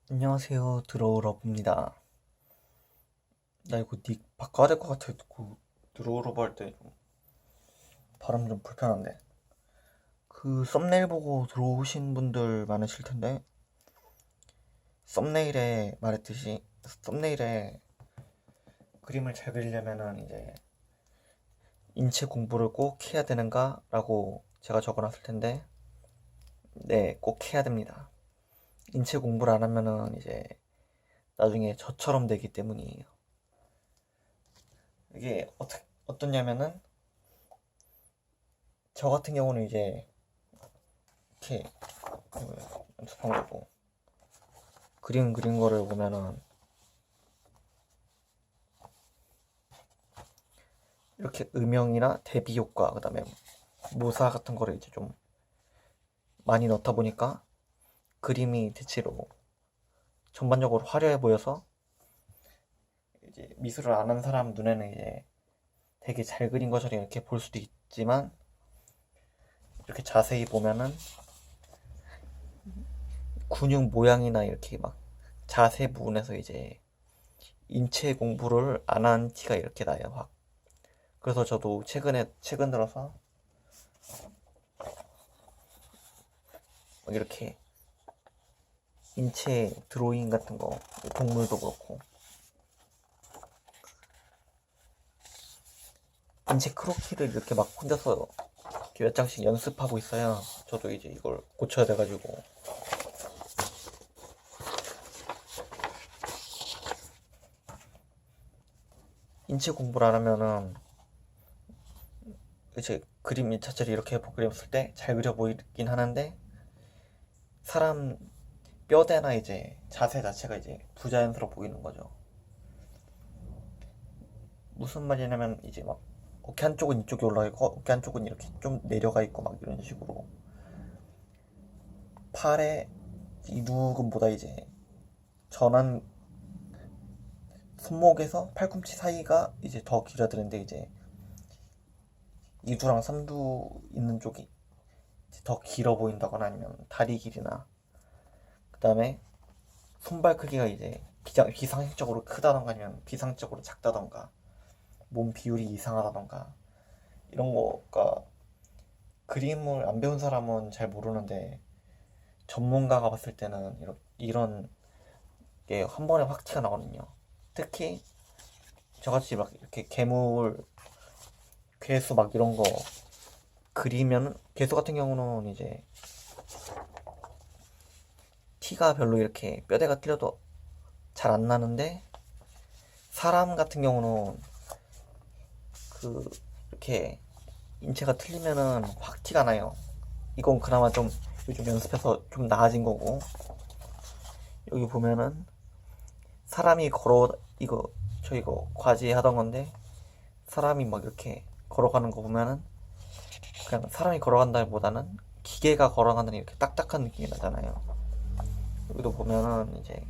안녕하세요. 드로우러브입니다. 나 이거 닉 바꿔야 될 것 같아. 드로우러브 할 때 발음 좀 불편한데. 그 썸네일 보고 들어오신 분들 많으실 텐데, 썸네일에 말했듯이 썸네일에 그림을 잘 그리려면은 이제 인체 공부를 꼭 해야 되는가? 라고 제가 적어놨을 텐데, 네, 꼭 해야 됩니다. 인체 공부를 안 하면은 이제 나중에 저처럼 되기 때문이에요. 이게 어떠냐면은, 저 같은 경우는 이제 이렇게 연습한 거고, 그림 그린 거를 보면은 이렇게 음영이나 대비 효과, 그다음에 모사 같은 거를 이제 좀 많이 넣다 보니까 그림이 대체로 전반적으로 화려해 보여서 이제 미술을 안 한 사람 눈에는 이제 되게 잘 그린 것처럼 이렇게 볼 수도 있지만, 이렇게 자세히 보면은 근육 모양이나 이렇게 막 자세 부분에서 이제 인체 공부를 안 한 티가 이렇게 나요, 확. 그래서 저도 최근 들어서 막 이렇게 인체 드로잉 같은 거, 동물도 그렇고, 인체 크로키를 이렇게 막 혼자서 이렇게 몇 장씩 연습하고 있어요. 저도 이제 이걸 고쳐야 돼가지고. 인체 공부를 안 하면은 이제 그림 자체를 이렇게 그렸을 때 잘 그려 보이긴 하는데, 사람 뼈대나 이제 자세 자체가 이제 부자연스러워 보이는 거죠. 무슨 말이냐면 이제 막 어깨 한쪽은 이쪽에 올라가 있고 어깨 한쪽은 이렇게 좀 내려가 있고 막 이런 식으로, 팔의 이두근보다 이제 전완 손목에서 팔꿈치 사이가 이제 더 길어지는데, 이제 이두랑 삼두 있는 쪽이 더 길어 보인다거나 아니면 다리 길이나, 그 다음에 손발 크기가 이제 비상식적으로 크다던가 아니면 비상식적으로 작다던가, 몸 비율이 이상하다던가, 이런 거가 그림을 안 배운 사람은 잘 모르는데 전문가가 봤을 때는 이런 게 한 번에 확 티가 나거든요. 특히 저같이 막 이렇게 괴물, 괴수 막 이런 거 그리면, 괴수 같은 경우는 이제 티가 별로 이렇게 뼈대가 틀려도 잘 안 나는데, 사람 같은 경우는 그 이렇게 인체가 틀리면은 확 티가 나요. 이건 그나마 좀 요즘 연습해서 좀 나아진 거고, 여기 보면은 사람이 이거 저 이거 과제 하던 건데, 사람이 막 이렇게 걸어가는 거 보면은 그냥 사람이 걸어간다기보다는 기계가 걸어간다는 이렇게 딱딱한 느낌이 나잖아요. 여기도 보면은 이제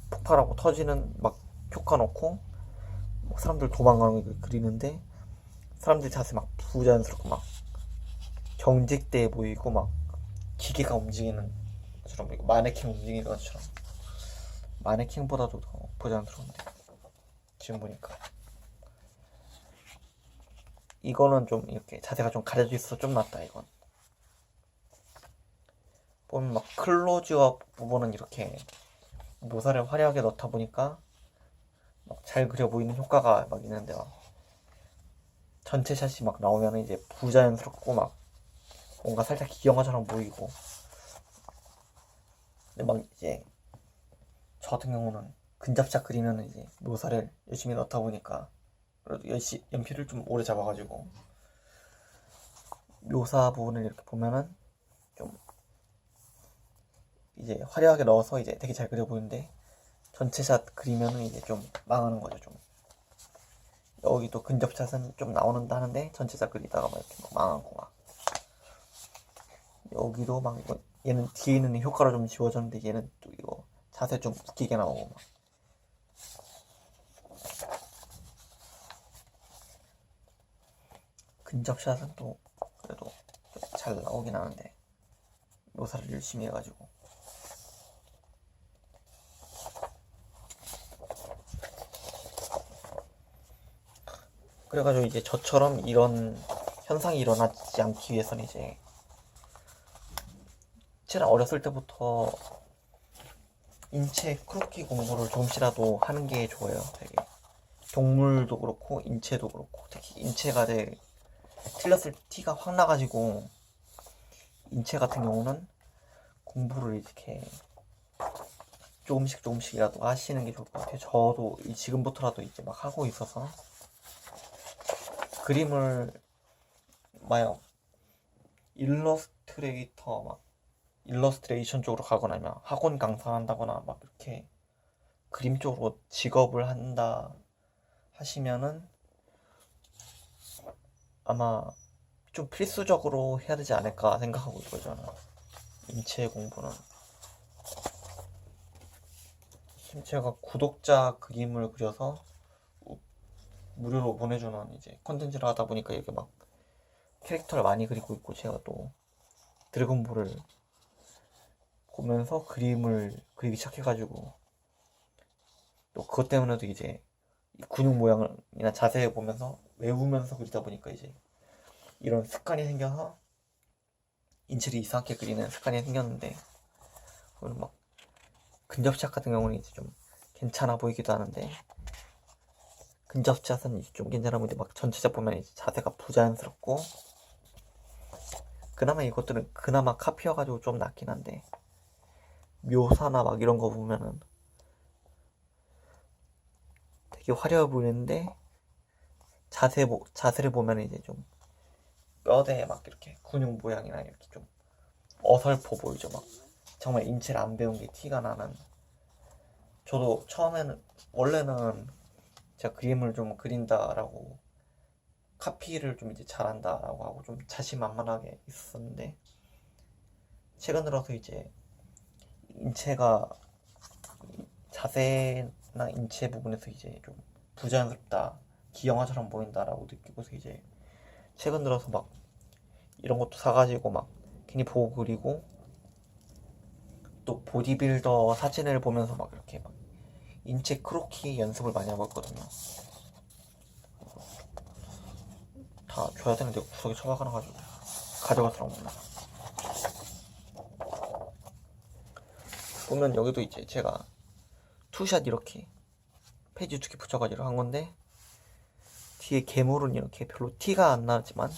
폭발하고 터지는 막 효과 넣고 막 사람들 도망가는 거 그리는데, 사람들 자세 막 부자연스럽고 막 경직돼 보이고 막 기계가 움직이는 것처럼, 마네킹 움직이는 것처럼, 마네킹보다도 더 부자연스러운데 지금 보니까 이거는 좀 이렇게 자세가 좀 가려져 있어서 좀 낫다. 이건 보면 막 클로즈업 부분은 이렇게 묘사를 화려하게 넣다 보니까 막 잘 그려 보이는 효과가 막 있는데, 막 전체 샷이 막 나오면 이제 부자연스럽고 막 뭔가 살짝 기형아처럼 보이고. 근데 막 이제 저 같은 경우는 근접샷 그리면 이제 묘사를 열심히 넣다 보니까, 그래도 연필을 좀 오래 잡아가지고 묘사 부분을 이렇게 보면은 좀 이제 화려하게 넣어서 이제 되게 잘 그려 보이는데, 전체샷 그리면은 이제 좀 망하는 거죠. 좀 여기도 근접샷은 좀 나오는다 하는데 전체샷 그리다가 막 이렇게 막 망하고, 막 여기도 막 이거, 얘는 뒤에 있는 효과로 좀 지워졌는데 얘는 또 이거 자세 좀 웃기게 나오고 막. 근접샷은 또 그래도 좀 잘 나오긴 하는데 묘사를 열심히 해가지고. 그래가지고 이제 저처럼 이런 현상이 일어나지 않기 위해서는 이제 제가 어렸을 때부터 인체 크로키 공부를 조금씩이라도 하는 게 좋아요. 되게 동물도 그렇고 인체도 그렇고 특히 인체가 되게 틀렸을 때 티가 확 나가지고 인체 같은 경우는 공부를 이렇게 조금씩이라도 하시는 게 좋을 것 같아요. 저도 지금부터라도 이제 막 하고 있어서 그림을 막 일러스트레이터 막 일러스트레이션 쪽으로 가거나 아니면 학원 강사한다거나 막 이렇게 그림 쪽으로 직업을 한다 하시면은 아마 좀 필수적으로 해야 되지 않을까 생각하고 있거든요. 인체 공부는 제가 구독자 그림을 그려서 무료로 보내주는 이제 컨텐츠를 하다 보니까 이렇게 막 캐릭터를 많이 그리고 있고 제가 또 드래곤볼을 보면서 그림을 그리기 시작해가지고 또 그것 때문에도 이제 근육 모양이나 자세를 보면서 외우면서 그리다 보니까 이제 이런 습관이 생겨서 인체를 이상하게 그리는 습관이 생겼는데 그걸 막 근접샷 같은 경우는 이제 좀 괜찮아 보이기도 하는데 근접샷은 이제 좀 괜찮아 보이는데 막 전체적 보면 이제 자세가 부자연스럽고 그나마 이것들은 그나마 카피여가지고 좀 낫긴 한데 묘사나 막 이런 거 보면은 되게 화려해 보이는데 자세를 보면 이제 좀 뼈대에 막 이렇게 근육 모양이나 이렇게 좀 어설퍼 보이죠. 막 정말 인체를 안 배운 게 티가 나는. 저도 처음에는 원래는 제가 그림을 좀 그린다라고 카피를 좀 이제 잘한다라고 하고 좀 자신만만하게 있었는데 최근 들어서 이제 인체가 자세나 인체 부분에서 이제 좀 부자연스럽다, 기영화처럼 보인다라고 느끼고서 이제 최근 들어서 막 이런 것도 사가지고 막 괜히 보고 그리고 또 보디빌더 사진을 보면서 막 이렇게 막 인체 크로키 연습을 많이 하고 있거든요. 다 줘야 되는데 구석에 처박아놔가지고 가져가서 먹나. 보면 여기도 이제 제가 투샷 이렇게 페이지 두 개 붙여가지고 한 건데 뒤에 괴물은 이렇게 별로 티가 안 나지만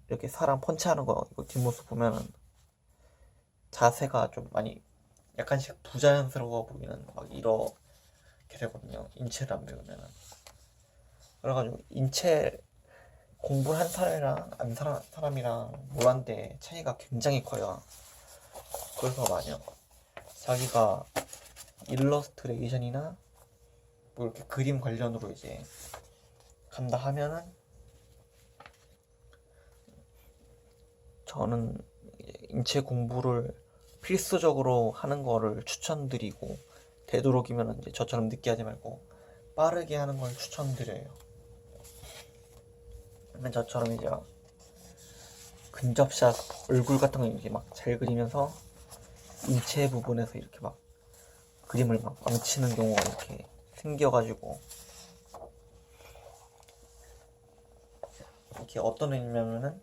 이렇게 사람 펀치하는 거 이거 뒷모습 보면은 자세가 좀 많이 약간씩 부자연스러워 보이는 막 이렇게 되거든요. 인체를 안 배우면은. 그래가지고 인체 공부를 한 사람이랑 안 사람이랑 몰랐는데 차이가 굉장히 커요. 그래서 만약 자기가 일러스트레이션이나 뭐 이렇게 그림 관련으로 이제 간다 하면은 저는 인체 공부를 필수적으로 하는 거를 추천드리고 되도록이면 이제 저처럼 늦게 하지 말고 빠르게 하는 걸 추천드려요. 그러면 저처럼 이제 근접샷 얼굴 같은 거 이렇게 막 잘 그리면서 인체 부분에서 이렇게 막 그림을 막 망치는 경우가 이렇게 생겨가지고 이렇게 어떤 의미냐면은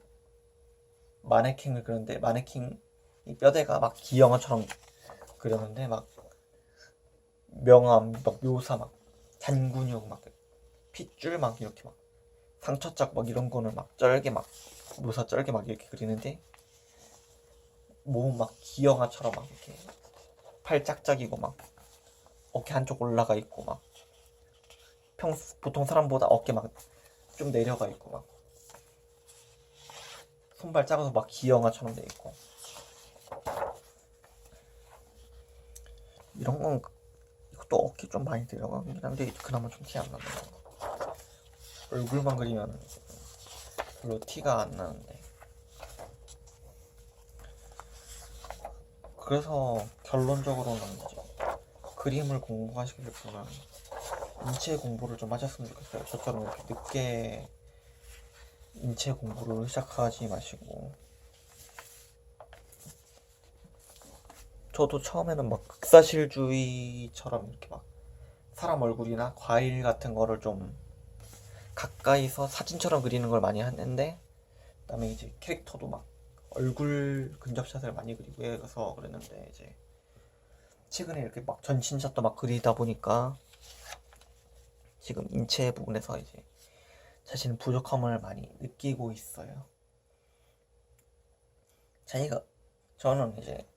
마네킹을 그렸는데 마네킹 이 뼈대가 막 기영화처럼 그렸는데 막 명암 막 묘사 막 잔근육 막 핏줄 막 이렇게 막 상처짝 막 이런 거는 막 쩔게 막 묘사 쩔게 막 이렇게 그리는데 몸은 막 기영화처럼 막 이렇게 팔 짝짝이고 막 어깨 한쪽 올라가 있고 막 보통 사람보다 어깨 막 좀 내려가 있고 막 손발 작아서 막 기영화처럼 돼 있고 이런 건 이것도 어깨 좀 많이 내려가긴 한데 그나마 좀 티 안 나는 거. 얼굴만 그리면 별로 티가 안 나는데 그래서 결론적으로는 이제 그림을 공부하시길 보면 인체 공부를 좀 하셨으면 좋겠어요. 저처럼 이렇게 늦게 인체 공부를 시작하지 마시고 저도 처음에는 막 극사실주의처럼 이렇게 막 사람 얼굴이나 과일 같은 거를 좀 가까이서 사진처럼 그리는 걸 많이 하는데, 그다음에 이제 캐릭터도 막 얼굴 근접샷을 많이 그리고 해서 그랬는데, 이제 최근에 이렇게 막 전신샷도 막 그리다 보니까 지금 인체 부분에서 이제 자신의 부족함을 많이 느끼고 있어요. 저는 이제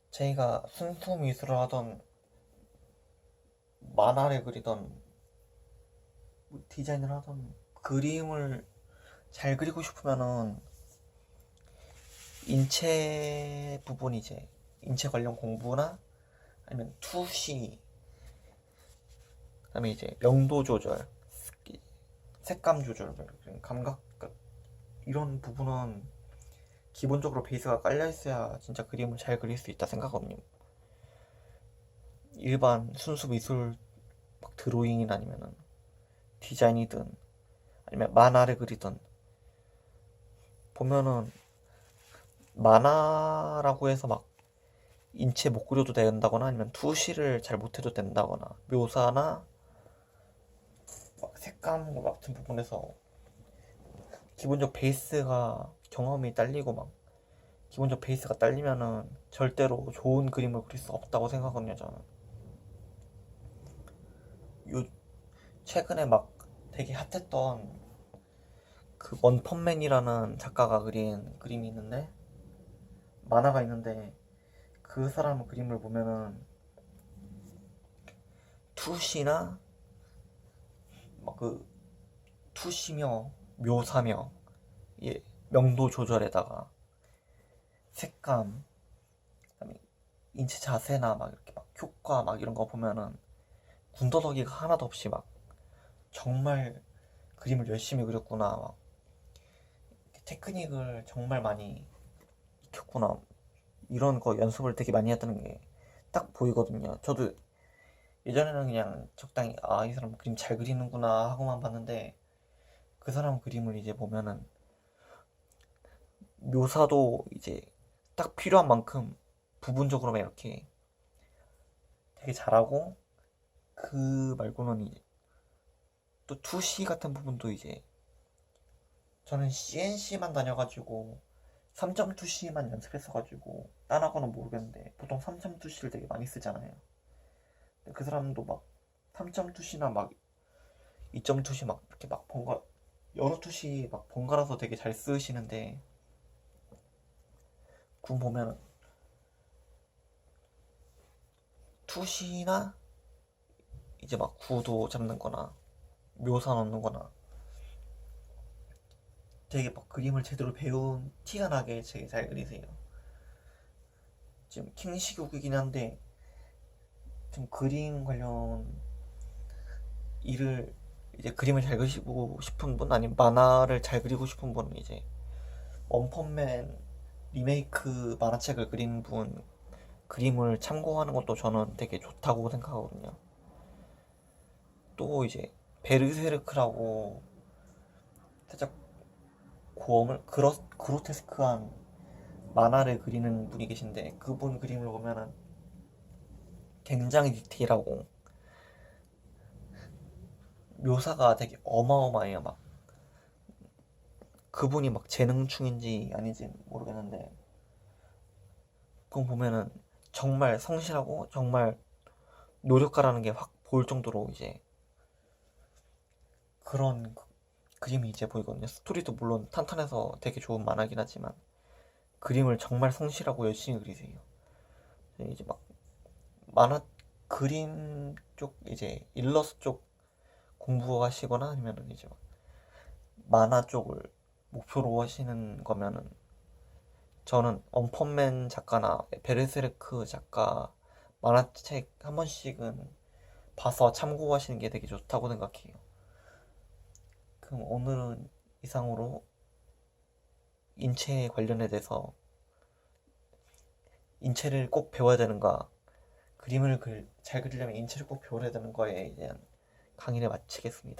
제가 순수 미술을 하던, 만화를 그리던, 디자인을 하던, 그림을 잘 그리고 싶으면은 인체 부분, 이제 인체 관련 공부나 아니면 투시, 그다음에 이제 명도 조절, 색감 조절, 감각, 이런 부분은 기본적으로 베이스가 깔려 있어야 진짜 그림을 잘 그릴 수 있다 생각하거든요. 일반 순수 미술 막 드로잉이나 아니면은 디자인이든 아니면 만화를 그리든 보면은, 만화라고 해서 막 인체 못 그려도 된다거나 아니면 투시를 잘 못해도 된다거나, 묘사나 막 색감 같은 부분에서 기본적 베이스가, 경험이 딸리고 막 기본적 베이스가 딸리면은 절대로 좋은 그림을 그릴 수 없다고 생각하거든요, 저는. 요 최근에 막 되게 핫했던 그 원펀맨이라는 작가가 그린 그림이 있는데, 만화가 있는데, 그 사람 그림을 보면은 투시나 막 그 투시며 묘사며, 예, 명도 조절에다가 색감, 그다음에 인체 자세나 막 이렇게 막 효과 막 이런 거 보면은 군더더기가 하나도 없이 막 정말 그림을 열심히 그렸구나, 막 테크닉을 정말 많이 익혔구나, 이런 거 연습을 되게 많이 했다는 게 딱 보이거든요. 저도 예전에는 그냥 적당히, 아, 이 사람 그림 잘 그리는구나 하고만 봤는데, 그 사람 그림을 이제 보면은 묘사도 이제 딱 필요한 만큼 부분적으로만 이렇게 되게 잘하고, 그 말고는 이제 또 투시 같은 부분도, 이제 저는 CNC만 다녀가지고 3점 투시만 연습했어가지고 딴 학원은 모르겠는데, 보통 3점 투시를 되게 많이 쓰잖아요. 근데 그 사람도 막 3점 투시나 막 2점 투시 막 이렇게 막 여러 투시 막 번갈아서 되게 잘 쓰시는데, 그거 보면 투시나 이제 막 구도 잡는 거나 묘사 넣는 거나 되게 막 그림을 제대로 배운 티가 나게 되게 잘 그리세요. 지금 킹시국이긴 한데, 좀 그림 관련 일을, 이제 그림을 잘 그리고 싶은 분 아니면 만화를 잘 그리고 싶은 분은 이제 원펀맨 리메이크 만화책을 그린 분 그림을 참고하는 것도 저는 되게 좋다고 생각하거든요. 또 이제 베르세르크라고 살짝 그로테스크한 만화를 그리는 분이 계신데, 그분 그림을 보면은 굉장히 디테일하고 묘사가 되게 어마어마해요. 막 그분이 막 재능충인지 아닌지 모르겠는데, 그거 보면은 정말 성실하고 정말 노력가라는 게 확 보일 정도로 이제 그런 그림이 이제 보이거든요. 스토리도 물론 탄탄해서 되게 좋은 만화긴 하지만 그림을 정말 성실하고 열심히 그리세요. 이제 막 만화 그림 쪽, 이제 일러스트 쪽 공부하시거나 아니면은 이제 막 만화 쪽을 목표로 하시는 거면은, 저는 원펀맨 작가나 베르세르크 작가 만화책 한 번씩은 봐서 참고하시는 게 되게 좋다고 생각해요. 그럼 오늘은 이상으로 인체 관련에 대해서, 인체를 꼭 배워야 되는가, 그림을 잘 그리려면 인체를 꼭 배워야 되는 거에 대한 강의를 마치겠습니다.